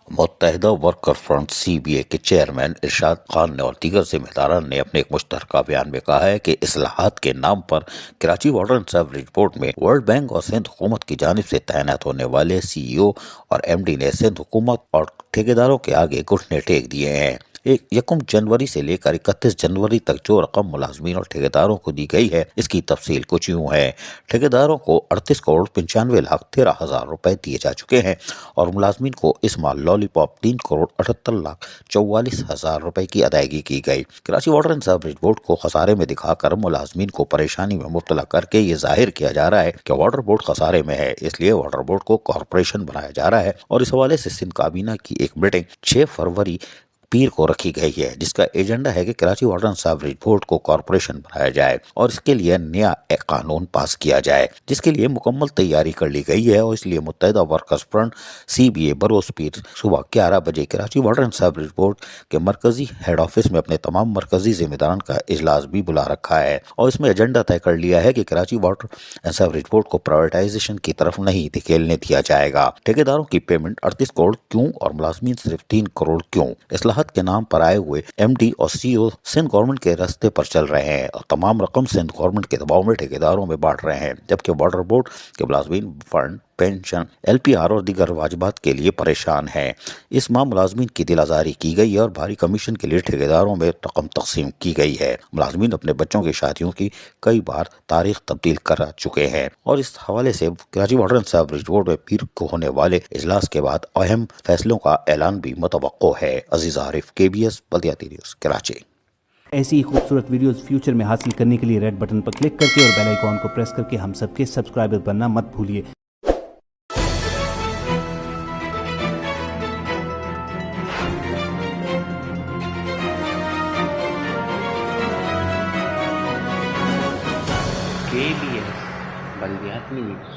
متحدہ worker front C B اے کے chairman ارشاد خان نے اور دیگر ذمہ داران نے اپنے ایک مشترکہ بیان میں کہا ہے کہ اصلاحات کے نام پر Karachi water and sewerage board میں ورلڈ بینک اور سندھ حکومت کی جانب سے تعینات ہونے والے سی ای او اور ایم ڈی نے سندھ حکومت اور ٹھیکیداروں کے آگے گھٹنے ٹیک دیے ہیں۔ 1 جنوری سے لے کر 31 جنوری تک جو رقم ملازمین اور ٹھیکیداروں کو دی گئی ہے اس کی تفصیل کچھ یوں ہے۔ ٹھیکیداروں کو 38 کروڑ 95 لاکھ 13 ہزار روپے دیے جا چکے ہیں اور ملازمین کو اس ماہ لالی پاپ 3 کروڑ 78 لاکھ 44 ہزار روپے کی ادائیگی کی گئی۔ Karachi water and sewerage board کو خسارے میں دکھا کر ملازمین کو پریشانی میں مبتلا کر کے یہ ظاہر کیا جا رہا ہے کہ واٹر بورڈ خسارے میں ہے، اس لیے واٹر بورڈ کو کارپوریشن بنایا جا رہا ہے اور اس حوالے سے سندھ کابینہ کی ایک میٹنگ 6 فروری پیر کو رکھی گئی ہے جس کا ایجنڈا ہے کہ Karachi water and sewerage board کو کارپوریشن بنایا جائے اور اس کے لیے نیا ایک قانون پاس کیا جائے جس کے لیے مکمل تیاری کر لی گئی ہے، اور اس لیے متحدہ ورکرز فرنٹ سی بی اے بروز پیر صبح 11 بجے Karachi water and sewerage board کے مرکزی ہیڈ آفس میں اپنے تمام مرکزی ذمہ داران کا اجلاس بھی بلا رکھا ہے اور اس میں ایجنڈا طے کر لیا ہے کہ Karachi water and sewerage board کو پرائیویٹائزیشن کی طرف نہیں دھکیلنے دیا جائے گا۔ ٹھیکیداروں کی پیمنٹ 38 کروڑ کیوں اور ملازمین صرف 3 کروڑ کیوں؟ اصلاحات کے نام پر آئے ہوئے ایم ڈی اور سی او سندھ گورنمنٹ کے راستے پر چل رہے ہیں اور تمام رقم سندھ گورنمنٹ کے دباؤ میں ٹھیکیداروں میں بانٹ رہے ہیں، جبکہ واٹر بورڈ کے ملازمین fund, pension, L P R اور دیگر واجبات کے لیے پریشان ہیں۔ اس ماہ ملازمین کی دل آزاری کی گئی ہے اور بھاری کمیشن کے لیے ٹھیکیداروں میں رقم تقسیم کی گئی ہے۔ ملازمین اپنے بچوں کی شادیوں کی کئی بار تاریخ تبدیل کرا چکے ہیں اور اس حوالے سے Karachi water and sewerage board میں پیر کو ہونے والے اجلاس کے بعد اہم فیصلوں کا اعلان بھی متوقع ہے۔ عزیز عارف، KBS بلدیاتی نیوز، کراچی۔ ایسی ہی خوبصورت ویڈیوز فیوچر میں حاصل کرنے کے لیے ریڈ بٹن پر کلک کر کے اور بیل آئیکن کو پریس کر کے ہم سب کے سبسکرائبر بننا مت بھولیے۔ KBS بلدیاتی نیوز۔